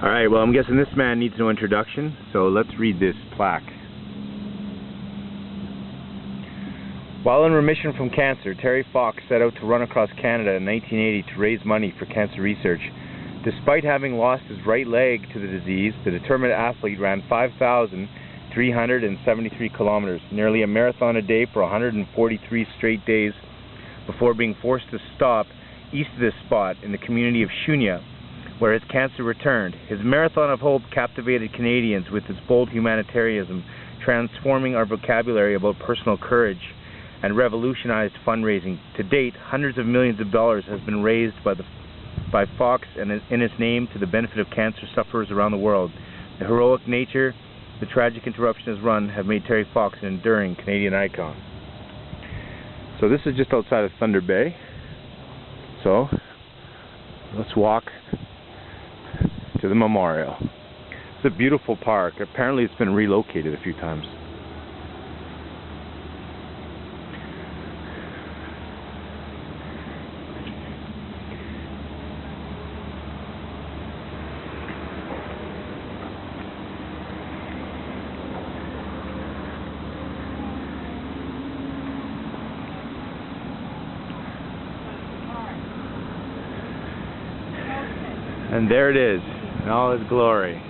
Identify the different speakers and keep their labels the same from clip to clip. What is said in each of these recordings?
Speaker 1: Alright, well, I'm guessing this man needs no introduction, so let's read this plaque. While in remission from cancer, Terry Fox set out to run across Canada in 1980 to raise money for cancer research. Despite having lost his right leg to the disease, the determined athlete ran 5,373 kilometers, nearly a marathon a day for 143 straight days, before being forced to stop east of this spot in the community of Shunya, where his cancer returned. His marathon of hope captivated Canadians with its bold humanitarianism, transforming our vocabulary about personal courage, and revolutionized fundraising. To date, hundreds of millions of dollars has been raised by Fox and in his name to the benefit of cancer sufferers around the world. The heroic nature, the tragic interruption of his run have made Terry Fox an enduring Canadian icon. So this is just outside of Thunder Bay. So let's walk to the memorial. It's a beautiful park. Apparently it's been relocated a few times. And there it is, in all its glory.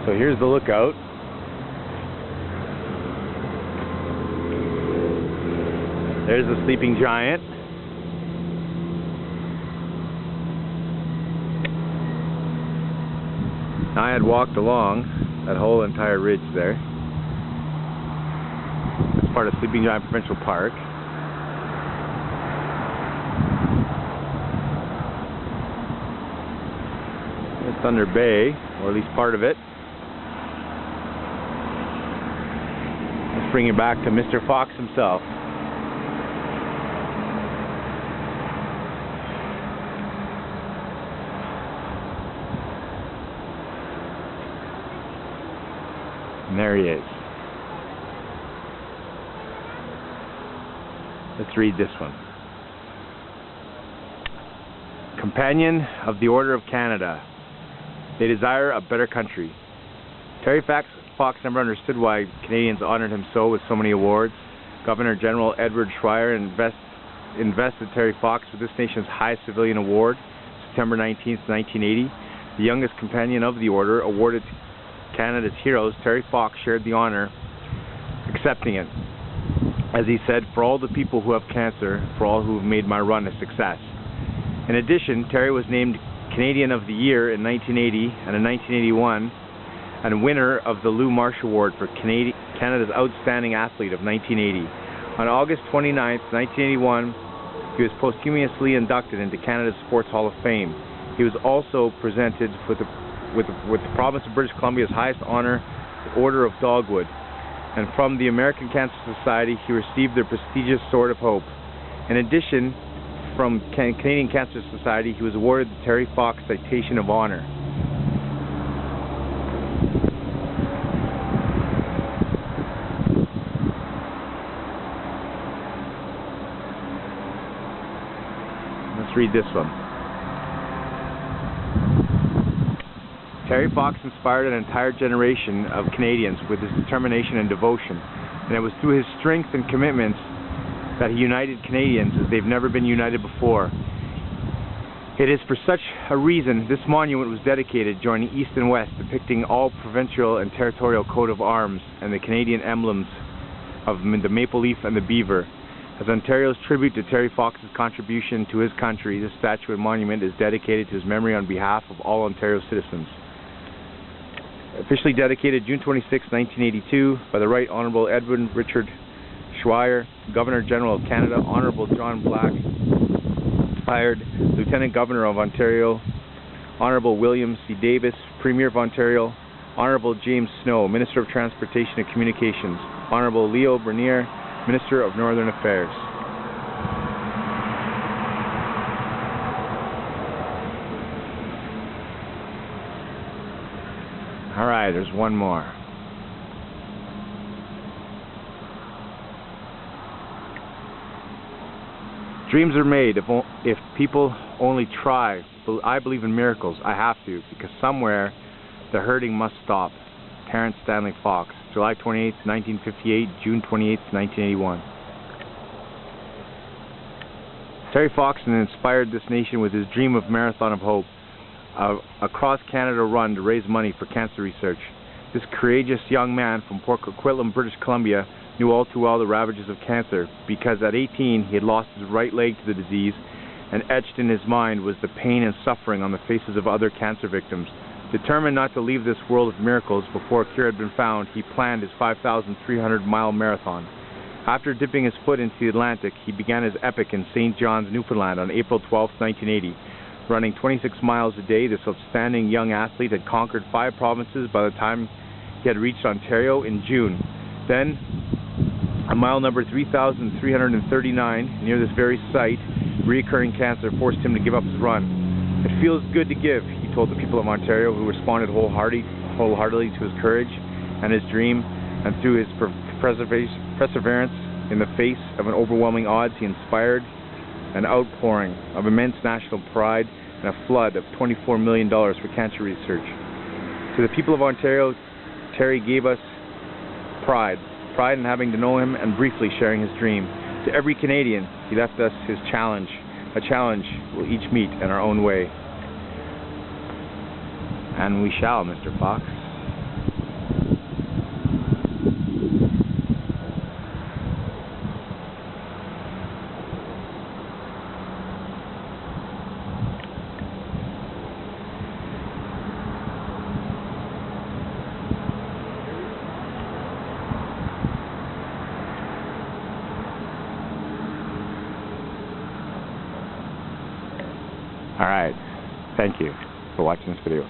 Speaker 1: So here's the lookout. There's the sleeping giant. I had walked along that whole entire ridge there. Part of Sleeping Giant Provincial Park. It's Thunder Bay, or at least part of it. Let's bring you back to Mr. Fox himself. And there he is. Let's read this one. Companion of the Order of Canada. They desire a better country. Terry Fox never understood why Canadians honored him so with so many awards. Governor General Edward Schreyer invested Terry Fox with this nation's highest civilian award, September 19, 1980. The youngest companion of the order, awarded to Canada's heroes, Terry Fox shared the honor, accepting it. As he said, for all the people who have cancer, for all who have made my run a success. In addition, Terry was named Canadian of the Year in 1980 and in 1981, and winner of the Lou Marsh Award for Canada's Outstanding Athlete of 1980. On August 29, 1981, he was posthumously inducted into Canada's Sports Hall of Fame. He was also presented with the province of British Columbia's highest honor, the Order of Dogwood. And from the American Cancer Society, he received the prestigious Sword of Hope. In addition, from Canadian Cancer Society, he was awarded the Terry Fox Citation of Honor. Let's read this one. Terry Fox inspired an entire generation of Canadians with his determination and devotion, and it was through his strength and commitments that he united Canadians as they've never been united before. It is for such a reason this monument was dedicated, joining East and West, depicting all provincial and territorial coat of arms and the Canadian emblems of the maple leaf and the beaver. As Ontario's tribute to Terry Fox's contribution to his country, this statue and monument is dedicated to his memory on behalf of all Ontario citizens. Officially dedicated June 26, 1982, by the Right Honourable Edwin Richard Schreyer, Governor General of Canada, Honourable John Black, Fired, Lieutenant Governor of Ontario, Honourable William C. Davis, Premier of Ontario, Honourable James Snow, Minister of Transportation and Communications, Honourable Leo Bernier, Minister of Northern Affairs. Alright, there's one more. Dreams are made if people only try. I believe in miracles. I have to, because somewhere the hurting must stop. Terrence Stanley Fox, July 28, 1958, June 28, 1981. Terry Fox inspired this nation with his dream of Marathon of Hope, a cross-Canada run to raise money for cancer research. This courageous young man from Port Coquitlam, British Columbia, knew all too well the ravages of cancer, because at 18 he had lost his right leg to the disease, and etched in his mind was the pain and suffering on the faces of other cancer victims. Determined not to leave this world of miracles before a cure had been found, he planned his 5,300-mile marathon. After dipping his foot into the Atlantic, he began his epic in St. John's, Newfoundland on April 12, 1980. Running 26 miles a day, this outstanding young athlete had conquered 5 provinces by the time he had reached Ontario in June. Then, on mile number 3,339, near this very site, recurring cancer forced him to give up his run. "It feels good to give," he told the people of Ontario, who responded wholeheartedly to his courage and his dream, and through his perseverance in the face of an overwhelming odds, he inspired an outpouring of immense national pride and a flood of $24 million for cancer research. To the people of Ontario, Terry gave us pride in having to know him and briefly sharing his dream. To every Canadian, he left us his challenge, a challenge we'll each meet in our own way. And we shall, Mr. Fox. Alright, thank you for watching this video.